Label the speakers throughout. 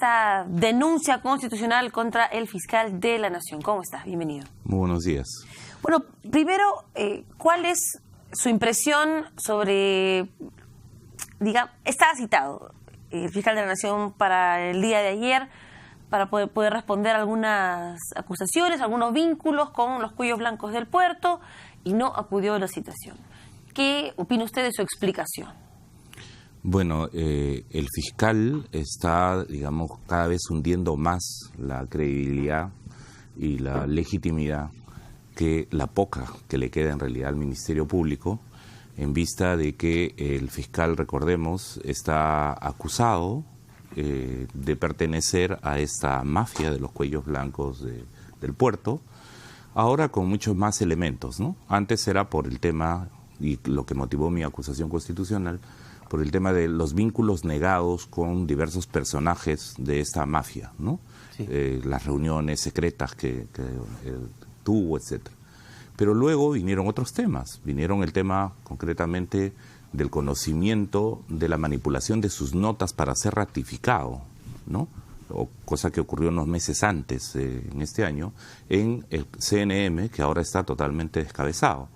Speaker 1: esta denuncia constitucional contra el fiscal de la Nación. ¿Cómo estás? Bienvenido.
Speaker 2: Muy buenos días.
Speaker 1: Bueno, primero, ¿cuál es su impresión sobre, digamos, estaba citado el fiscal de la Nación para el día de ayer para poder responder algunas acusaciones, algunos vínculos con los cuellos blancos del puerto y no acudió a la citación? ¿Qué opina usted de su explicación?
Speaker 2: Bueno, el fiscal está, digamos, cada vez hundiendo más la credibilidad y la legitimidad que la poca que le queda en realidad al Ministerio Público, en vista de que el fiscal, recordemos, está acusado de pertenecer a esta mafia de los cuellos blancos del puerto, ahora con muchos más elementos, ¿no? Antes era por el tema, y lo que motivó mi acusación constitucional, por el tema de los vínculos negados con diversos personajes de esta mafia, ¿no? Sí. Las reuniones secretas que tuvo, etcétera. Pero luego vinieron otros temas. Vinieron el tema concretamente del conocimiento de la manipulación de sus notas para ser ratificado, ¿no? Cosa que ocurrió unos meses antes, en este año, en el CNM, que ahora está totalmente descabezado.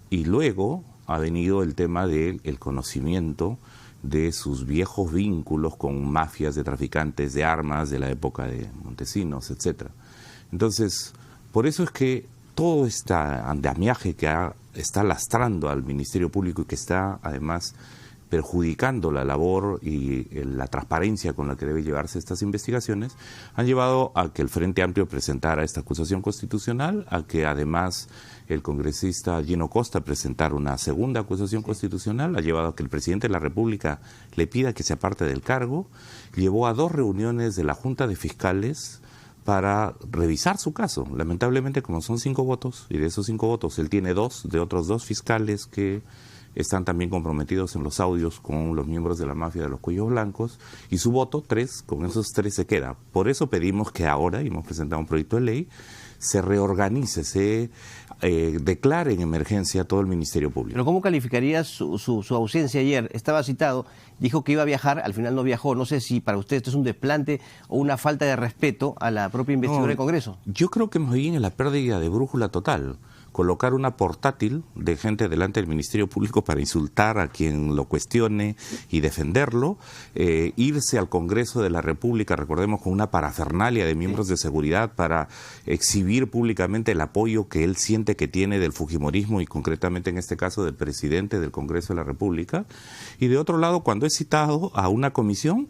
Speaker 2: Y luego ha venido el tema del conocimiento de sus viejos vínculos con mafias de traficantes de armas de la época de Montesinos, etcétera. Entonces, por eso es que todo este andamiaje que está lastrando al Ministerio Público y que está, además, perjudicando la labor y la transparencia con la que debe llevarse estas investigaciones, han llevado a que el Frente Amplio presentara esta acusación constitucional, a que además el congresista Gino Costa presentara una segunda acusación constitucional, ha llevado a que el presidente de la República le pida que se aparte del cargo, llevó a 2 reuniones de la Junta de Fiscales para revisar su caso. Lamentablemente, como son 5 votos, y de esos 5 votos él tiene 2 de otros 2 fiscales que están también comprometidos en los audios con los miembros de la mafia de los cuellos blancos, y su voto, 3, con esos 3 se queda. Por eso pedimos que ahora, y hemos presentado un proyecto de ley, se reorganice, se declare en emergencia todo el Ministerio Público.
Speaker 3: Pero ¿cómo calificaría su ausencia ayer? Estaba citado, dijo que iba a viajar, al final no viajó. No sé si para usted esto es un desplante o una falta de respeto a la propia investidura del Congreso.
Speaker 2: Yo creo que más bien es la pérdida de brújula total. Colocar una portátil de gente delante del Ministerio Público para insultar a quien lo cuestione y defenderlo, irse al Congreso de la República, recordemos, con una parafernalia de miembros de seguridad para exhibir públicamente el apoyo que él siente que tiene del fujimorismo y concretamente en este caso del presidente del Congreso de la República, y de otro lado, cuando es citado a una comisión,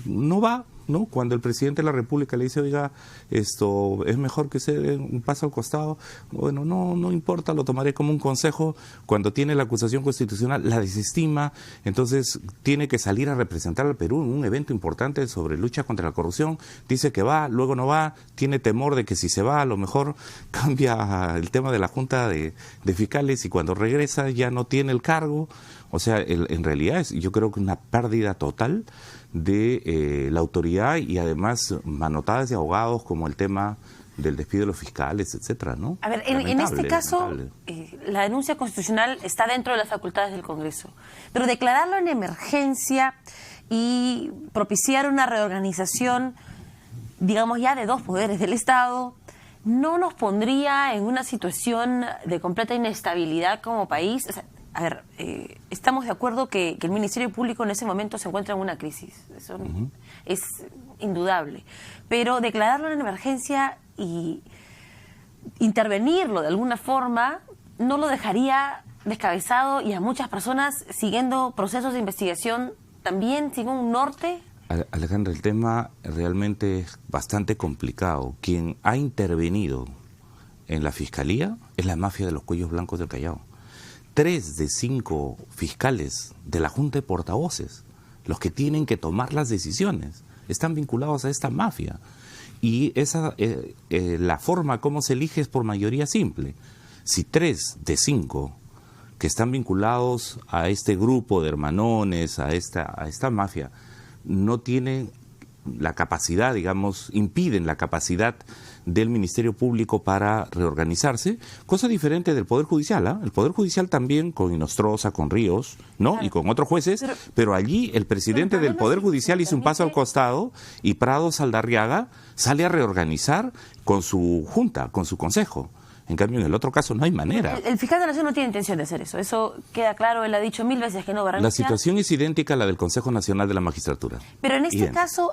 Speaker 2: no va, ¿no? Cuando el presidente de la República le dice, oiga, esto es mejor que se dé un paso al costado, bueno, no importa, lo tomaré como un consejo. Cuando tiene la acusación constitucional, la desestima, entonces tiene que salir a representar al Perú en un evento importante sobre lucha contra la corrupción, dice que va, luego no va, tiene temor de que si se va, a lo mejor cambia el tema de la Junta de Fiscales y cuando regresa ya no tiene el cargo. O sea, en realidad yo creo que una pérdida total de la autoridad y además manotadas de abogados como el tema del despido de los fiscales, etcétera, ¿no?
Speaker 1: A ver, en este caso, la denuncia constitucional está dentro de las facultades del Congreso, pero declararlo en emergencia y propiciar una reorganización, digamos ya de 2 poderes del Estado, ¿no nos pondría en una situación de completa inestabilidad como país? O sea, a ver, estamos de acuerdo que el Ministerio Público en ese momento se encuentra en una crisis, eso es indudable, pero declararlo en emergencia y intervenirlo de alguna forma no lo dejaría descabezado y a muchas personas siguiendo procesos de investigación también sin un norte.
Speaker 2: Alejandra, el tema realmente es bastante complicado. Quien ha intervenido en la Fiscalía es la mafia de los cuellos blancos del Callao. 3 de 5 fiscales de la Junta de Portavoces, los que tienen que tomar las decisiones, están vinculados a esta mafia. Y la forma como se elige es por mayoría simple. Si 3 de 5 que están vinculados a este grupo de hermanones, a esta mafia, no tienen la capacidad, digamos, impiden la capacidad del Ministerio Público para reorganizarse, cosa diferente del Poder Judicial, ¿ah? El Poder Judicial también, con Inostroza, con Ríos, ¿no?
Speaker 1: Claro.
Speaker 2: Y con otros jueces, pero allí el presidente del Poder Judicial hizo un paso al costado y Prado Saldarriaga sale a reorganizar con su junta, con su consejo. En cambio, en el otro caso no hay manera.
Speaker 1: El fiscal de la Nación no tiene intención de hacer eso. Eso queda claro. Él ha dicho 1000 veces que no va a
Speaker 2: La
Speaker 1: renunciar.
Speaker 2: situación es idéntica a la del Consejo Nacional de la Magistratura.
Speaker 1: Pero en este
Speaker 2: Idéntica.
Speaker 1: caso,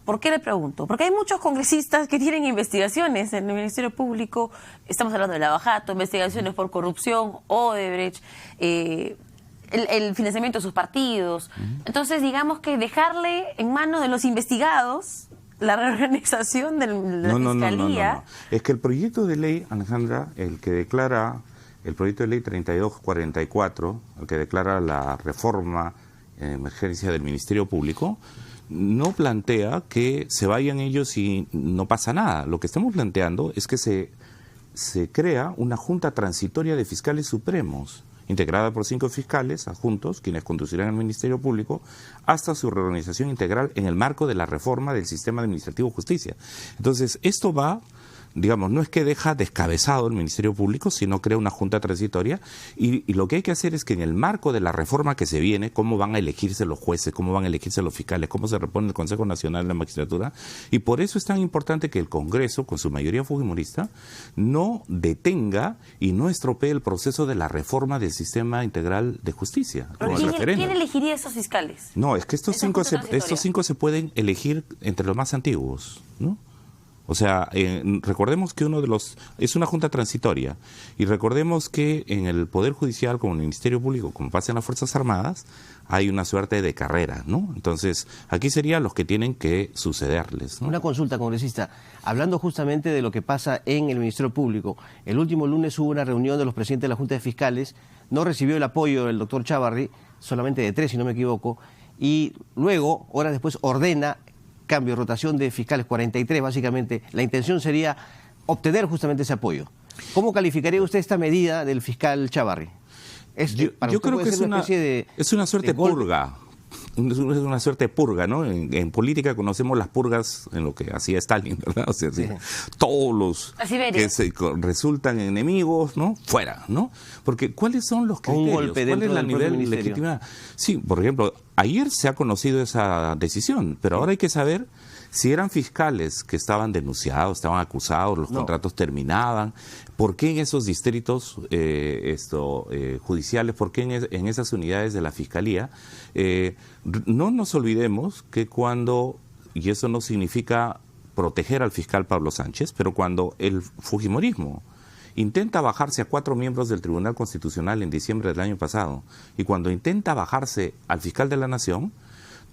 Speaker 1: ¿por qué le pregunto? Porque hay muchos congresistas que tienen investigaciones en el Ministerio Público. Estamos hablando de Lavajato, investigaciones por corrupción, Odebrecht, el financiamiento de sus partidos. Entonces, digamos que dejarle en manos de los investigados la reorganización de la Fiscalía...
Speaker 2: No. Es que el proyecto de ley, Alejandra, el que declara, el proyecto de ley 3244, el que declara la reforma en emergencia del Ministerio Público, no plantea que se vayan ellos y no pasa nada. Lo que estamos planteando es que se crea una Junta Transitoria de Fiscales Supremos, integrada por 5 fiscales adjuntos, quienes conducirán el Ministerio Público, hasta su reorganización integral en el marco de la reforma del sistema administrativo de justicia. Entonces, esto va, digamos, no es que deja descabezado el Ministerio Público, sino crea una junta transitoria, y lo que hay que hacer es que en el marco de la reforma que se viene, cómo van a elegirse los jueces, cómo van a elegirse los fiscales, cómo se repone el Consejo Nacional de la Magistratura, y por eso es tan importante que el Congreso, con su mayoría fujimorista, no detenga y no estropee el proceso de la reforma del sistema integral de justicia. Como el referéndum.
Speaker 1: ¿Quién elegiría esos fiscales?
Speaker 2: No, es que estos
Speaker 1: Esa
Speaker 2: cinco
Speaker 1: junta transitoria.
Speaker 2: estos 5 se pueden elegir entre los más antiguos, ¿no? O sea, recordemos que es una junta transitoria, y recordemos que en el Poder Judicial, como en el Ministerio Público, como pasa en las Fuerzas Armadas, hay una suerte de carrera, ¿no? Entonces, aquí serían los que tienen que sucederles, ¿no?
Speaker 3: Una consulta, congresista. Hablando justamente de lo que pasa en el Ministerio Público, el último lunes hubo una reunión de los presidentes de la Junta de Fiscales, no recibió el apoyo del doctor Chávarri, solamente de 3, si no me equivoco, y luego, horas después, ordena cambio, rotación de fiscales, 43 básicamente. La intención sería obtener justamente ese apoyo. ¿Cómo calificaría usted esta medida del fiscal Chávarri?
Speaker 2: Yo creo que es una suerte de purga. Es una suerte de purga, ¿no? En política conocemos las purgas en lo que hacía Stalin, ¿verdad? O sea, sí. Todos los que resultan enemigos, ¿no? Fuera, ¿no? Porque ¿cuáles son los criterios?
Speaker 3: Un golpe
Speaker 2: ¿Cuál es
Speaker 3: dentro
Speaker 2: el
Speaker 3: del
Speaker 2: nivel de legitimidad? Sí, por ejemplo, ayer se ha conocido esa decisión, pero ahora hay que saber si eran fiscales que estaban denunciados, estaban acusados, los contratos terminaban, ¿por qué en esos distritos judiciales, por qué en esas unidades de la Fiscalía? No nos olvidemos que cuando, y eso no significa proteger al fiscal Pablo Sánchez, pero cuando el fujimorismo intenta bajarse a 4 miembros del Tribunal Constitucional en diciembre del año pasado, y cuando intenta bajarse al fiscal de la Nación,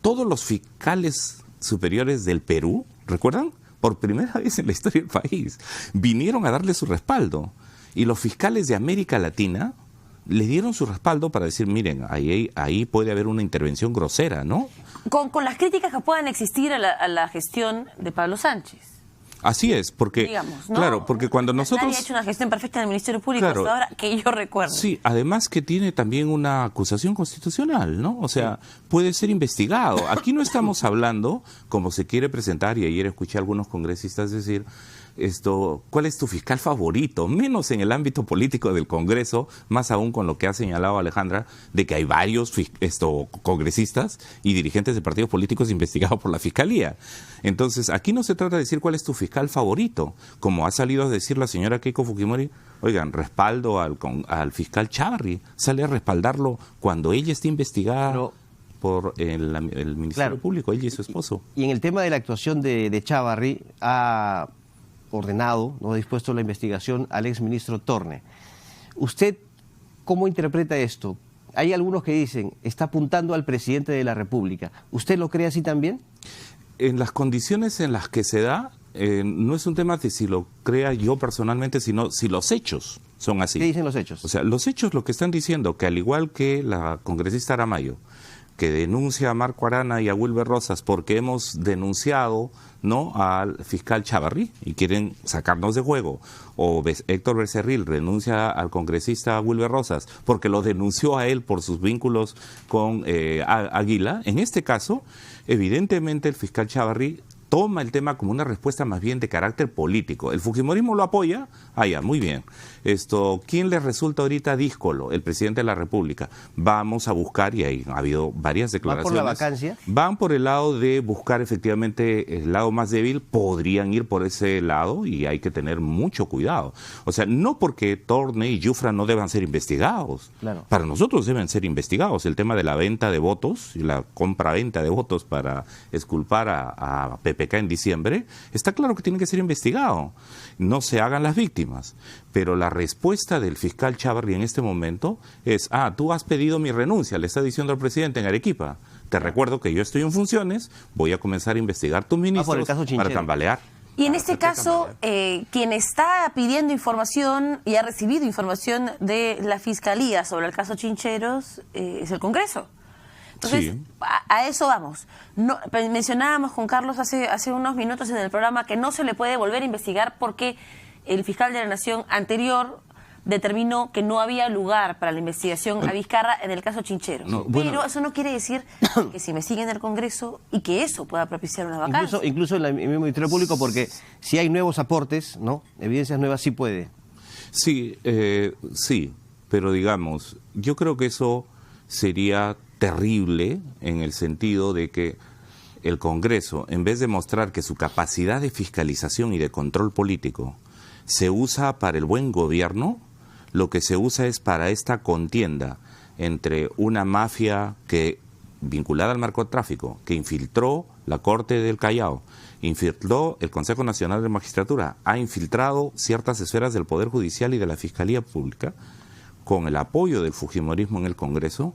Speaker 2: todos los fiscales superiores del Perú, ¿recuerdan? Por primera vez en la historia del país, vinieron a darle su respaldo. Y los fiscales de América Latina le dieron su respaldo para decir, miren, ahí puede haber una intervención grosera, ¿no?
Speaker 1: Con las críticas que puedan existir a la gestión de Pablo Sánchez.
Speaker 2: Así es, porque,
Speaker 1: digamos, ¿no?
Speaker 2: Claro, porque cuando nosotros...
Speaker 1: Nadie ha hecho una gestión perfecta en el Ministerio Público hasta ahora, que yo recuerdo.
Speaker 2: Sí, además que tiene también una acusación constitucional, ¿no? O sea, puede ser investigado. Aquí no estamos hablando, como se quiere presentar, y ayer escuché a algunos congresistas decir, ¿cuál es tu fiscal favorito? Menos en el ámbito político del Congreso, más aún con lo que ha señalado Alejandra, de que hay varios congresistas y dirigentes de partidos políticos investigados por la Fiscalía. Entonces, aquí no se trata de decir cuál es tu fiscal favorito, como ha salido a decir la señora Keiko Fujimori. Oigan, respaldo al fiscal Chávarri, sale a respaldarlo cuando ella está investigada por el Ministerio Público, ella y su esposo.
Speaker 3: Y en el tema de la actuación de Chávarri, ha ordenado, no ha dispuesto la investigación al exministro Torne. ¿Usted cómo interpreta esto? Hay algunos que dicen, está apuntando al presidente de la República. ¿Usted lo cree así también?
Speaker 2: En las condiciones en las que se da, no es un tema de si lo crea yo personalmente, sino si los hechos son así.
Speaker 3: ¿Qué dicen los hechos?
Speaker 2: O sea, los hechos lo que están diciendo, que al igual que la congresista Aramayo, que denuncia a Marco Arana y a Wilber Rosas porque hemos denunciado, ¿no?, al fiscal Chávarri y quieren sacarnos de juego, o Héctor Becerril renuncia al congresista Wilber Rosas porque lo denunció a él por sus vínculos con Águila, en este caso, evidentemente el fiscal Chávarri toma el tema como una respuesta más bien de carácter político. ¿El fujimorismo lo apoya? Ah, ya, muy bien. ¿Quién le resulta ahorita díscolo? El presidente de la República. Vamos a buscar, y ahí ha habido varias declaraciones.
Speaker 3: ¿Va por la vacancia?
Speaker 2: Van por el lado de buscar efectivamente el lado más débil, podrían ir por ese lado y hay que tener mucho cuidado. O sea, no porque Torne y Yufra no deban ser investigados.
Speaker 3: Claro.
Speaker 2: Para nosotros deben ser investigados. El tema de la venta de votos y la compra-venta de votos para exculpar a PPK en diciembre, está claro que tiene que ser investigado. No se hagan las víctimas. Pero la respuesta del fiscal Chávarri en este momento es, tú has pedido mi renuncia, le está diciendo al presidente en Arequipa. Te recuerdo que yo estoy en funciones, voy a comenzar a investigar tus ministros para tambalear.
Speaker 1: Y en este caso, quien está pidiendo información y ha recibido información de la Fiscalía sobre el caso Chincheros es el Congreso. Entonces, sí, a eso vamos. No, mencionábamos con Carlos hace unos minutos en el programa que no se le puede volver a investigar porque el fiscal de la Nación anterior determinó que no había lugar para la investigación a Vizcarra en el caso Chincheros. Pero eso no quiere decir que se investigue en el Congreso y que eso pueda propiciar una vacancia.
Speaker 3: Incluso en el mismo Ministerio Público, porque si hay nuevos aportes, ¿no?, evidencias nuevas, sí puede.
Speaker 2: Sí, sí, pero digamos, yo creo que eso sería terrible en el sentido de que el Congreso, en vez de mostrar que su capacidad de fiscalización y de control político se usa para el buen gobierno, lo que se usa es para esta contienda entre una mafia vinculada al narcotráfico, que infiltró la Corte del Callao, infiltró el Consejo Nacional de Magistratura, ha infiltrado ciertas esferas del Poder Judicial y de la Fiscalía Pública, con el apoyo del fujimorismo en el Congreso,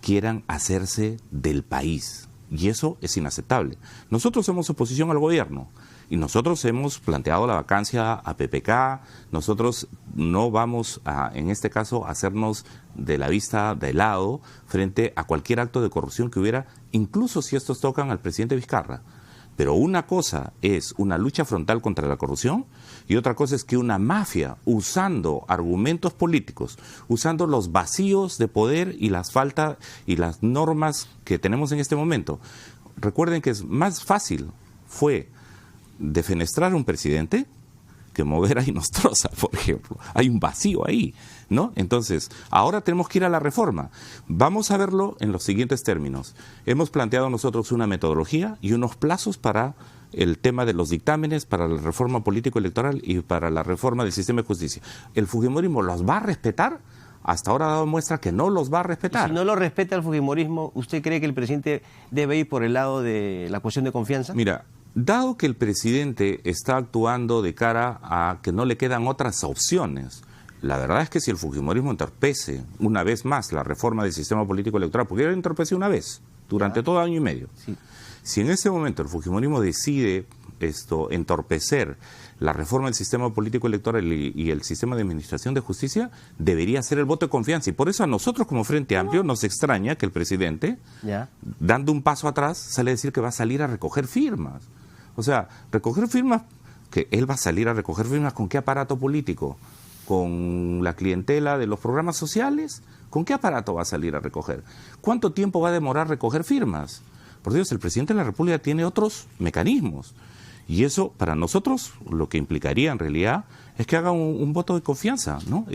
Speaker 2: quieran hacerse del país. Y eso es inaceptable. Nosotros somos oposición al gobierno y nosotros hemos planteado la vacancia a PPK. Nosotros no vamos a, en este caso, hacernos de la vista de lado frente a cualquier acto de corrupción que hubiera, incluso si estos tocan al presidente Vizcarra. Pero una cosa es una lucha frontal contra la corrupción y otra cosa es que una mafia, usando argumentos políticos, usando los vacíos de poder y las faltas y las normas que tenemos en este momento. Recuerden que es más fácil fue defenestrar a un presidente que mover a Inostroza, por ejemplo. Hay un vacío ahí, ¿no? Entonces, ahora tenemos que ir a la reforma. Vamos a verlo en los siguientes términos. Hemos planteado nosotros una metodología y unos plazos para el tema de los dictámenes, para la reforma político-electoral y para la reforma del sistema de justicia. ¿El fujimorismo los va a respetar? Hasta ahora ha dado muestra que no los va a respetar.
Speaker 3: Y si no lo respeta el fujimorismo, ¿usted cree que el presidente debe ir por el lado de la cuestión de confianza?
Speaker 2: Mira, dado que el presidente está actuando de cara a que no le quedan otras opciones, la verdad es que si el fujimorismo entorpece una vez más la reforma del sistema político electoral, porque ya lo entorpeció una vez, durante todo año y medio, sí. Si en ese momento el fujimorismo decide entorpecer la reforma del sistema político electoral y el sistema de administración de justicia, debería ser el voto de confianza. Y por eso a nosotros como Frente Amplio nos extraña que el presidente, dando un paso atrás, sale a decir que va a salir a recoger firmas. O sea, recoger firmas, que él va a salir a recoger firmas ¿con qué aparato político? ¿Con la clientela de los programas sociales? ¿Con qué aparato va a salir a recoger? ¿Cuánto tiempo va a demorar recoger firmas? Por Dios, el presidente de la República tiene otros mecanismos. Y eso, para nosotros, lo que implicaría en realidad es que haga un voto de confianza, ¿no?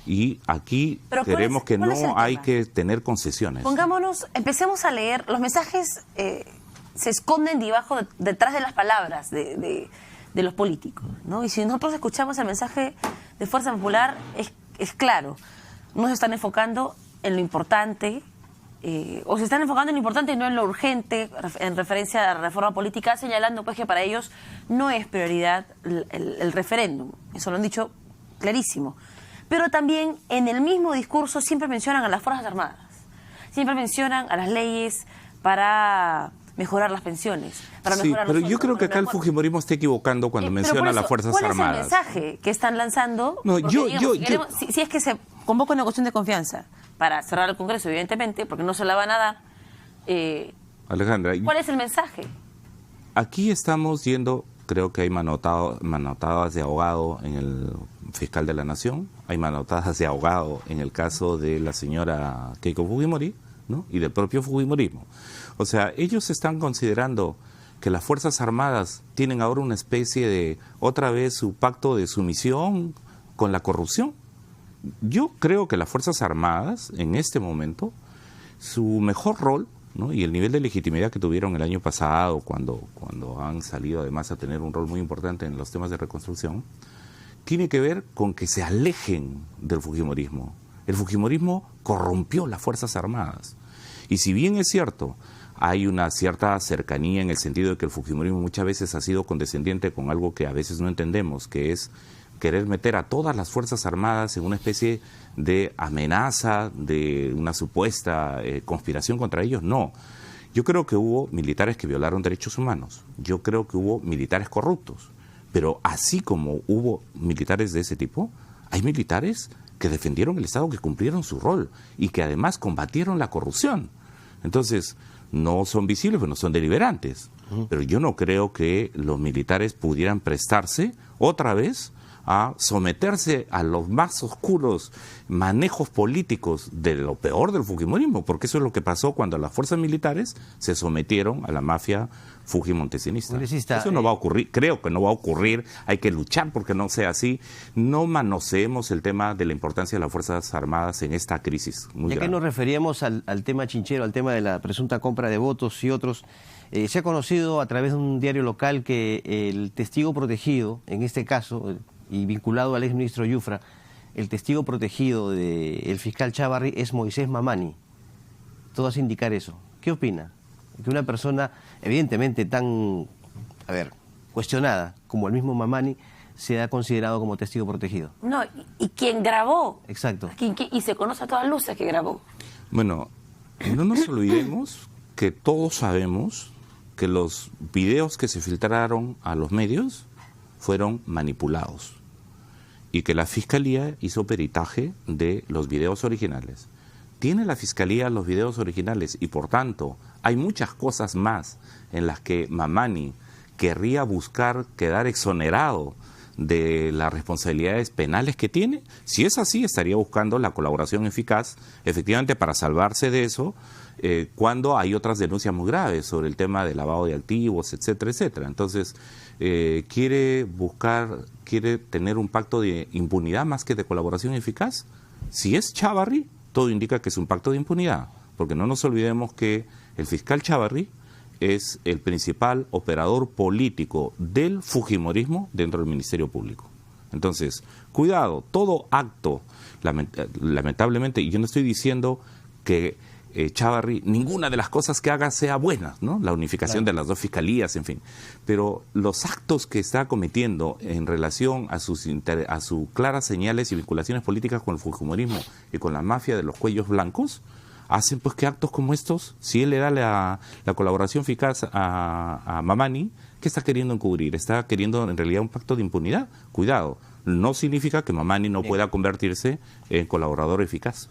Speaker 2: Y aquí queremos que no hay que tener concesiones.
Speaker 1: Empecemos a leer, los mensajes se esconden detrás de las palabras de los políticos, ¿no? Y si nosotros escuchamos el mensaje de Fuerza Popular, es claro, no se están enfocando en lo importante, o se están enfocando en lo importante y no en lo urgente, en referencia a la reforma política, señalando pues que para ellos no es prioridad el referéndum. Eso lo han dicho clarísimo. Pero también en el mismo discurso siempre mencionan a las Fuerzas Armadas, siempre mencionan a las leyes para mejorar las pensiones, para mejorar
Speaker 2: pero yo creo que acá el fujimorismo está equivocando cuando menciona a las Fuerzas Armadas.
Speaker 1: ¿Cuál es el mensaje que están lanzando?
Speaker 2: No,
Speaker 1: si es que se convoca una cuestión de confianza para cerrar el Congreso, evidentemente, porque no se la van a dar,
Speaker 2: Alejandra,
Speaker 1: ¿Cuál es el mensaje?
Speaker 2: aquí estamos yendo, creo que hay manotadas de ahogado en el fiscal de la Nación, hay manotadas de ahogado en el caso de la señora Keiko Fujimori, ¿no? Y del propio Fujimorismo. O sea, ellos están considerando que las Fuerzas Armadas tienen ahora una especie de, otra vez, su pacto de sumisión con la corrupción. Yo creo que las Fuerzas Armadas, en este momento, su mejor rol, ¿no? Y el nivel de legitimidad que tuvieron el año pasado, cuando han salido además a tener un rol muy importante en los temas de reconstrucción, tiene que ver con que se alejen del fujimorismo. El fujimorismo corrompió las Fuerzas Armadas. Y si bien es cierto, hay una cierta cercanía en el sentido de que el fujimorismo muchas veces ha sido condescendiente con algo que a veces no entendemos, que es querer meter a todas las Fuerzas Armadas en una especie de amenaza, de una supuesta conspiración contra ellos. No. Yo creo que hubo militares que violaron derechos humanos. Yo creo que hubo militares corruptos. Pero así como hubo militares de ese tipo, hay militares que defendieron el Estado, que cumplieron su rol y que además combatieron la corrupción. Entonces, no son visibles, pero no son deliberantes. Pero yo no creo que los militares pudieran prestarse otra vez a someterse a los más oscuros manejos políticos de lo peor del fujimorismo, porque eso es lo que pasó cuando las fuerzas militares se sometieron a la mafia fujimontesinista. Eso no va a ocurrir, creo que no va a ocurrir, hay que luchar porque no sea así. No manoseemos el tema de la importancia de las Fuerzas Armadas en esta crisis muy grave.
Speaker 3: Ya que nos referíamos al tema chinchero, al tema de la presunta compra de votos y otros, se ha conocido a través de un diario local que el testigo protegido, en este caso, y vinculado al exministro Yufra, el testigo protegido del fiscal Chávarri es Moisés Mamani. Todo hace indicar eso. ¿Qué opina? Que una persona evidentemente tan, cuestionada como el mismo Mamani sea considerado como testigo protegido.
Speaker 1: No, y quien grabó.
Speaker 3: Exacto.
Speaker 1: Y se conoce a todas luces que grabó.
Speaker 2: Bueno, no nos olvidemos que todos sabemos que los videos que se filtraron a los medios fueron manipulados y que la Fiscalía hizo peritaje de los videos originales. Tiene la Fiscalía los videos originales y por tanto hay muchas cosas más en las que Mamani querría buscar quedar exonerado de las responsabilidades penales que tiene. Si es así, estaría buscando la colaboración eficaz, efectivamente, para salvarse de eso, cuando hay otras denuncias muy graves sobre el tema de lavado de activos, etcétera, etcétera. Entonces, quiere tener un pacto de impunidad más que de colaboración eficaz. Si es Chávarri, todo indica que es un pacto de impunidad, porque no nos olvidemos que el fiscal Chávarri es el principal operador político del fujimorismo dentro del Ministerio Público. Entonces, cuidado, todo acto, lamentablemente, y yo no estoy diciendo que Chávarri, ninguna de las cosas que haga sea buena, ¿no? La unificación de las dos fiscalías, en fin. Pero los actos que está cometiendo en relación a sus claras señales y vinculaciones políticas con el fujimorismo y con la mafia de los cuellos blancos, hacen pues que actos como estos, si él le da la colaboración eficaz a Mamani, ¿qué está queriendo encubrir? Está queriendo en realidad un pacto de impunidad. Cuidado, no significa que Mamani no pueda convertirse en colaborador eficaz.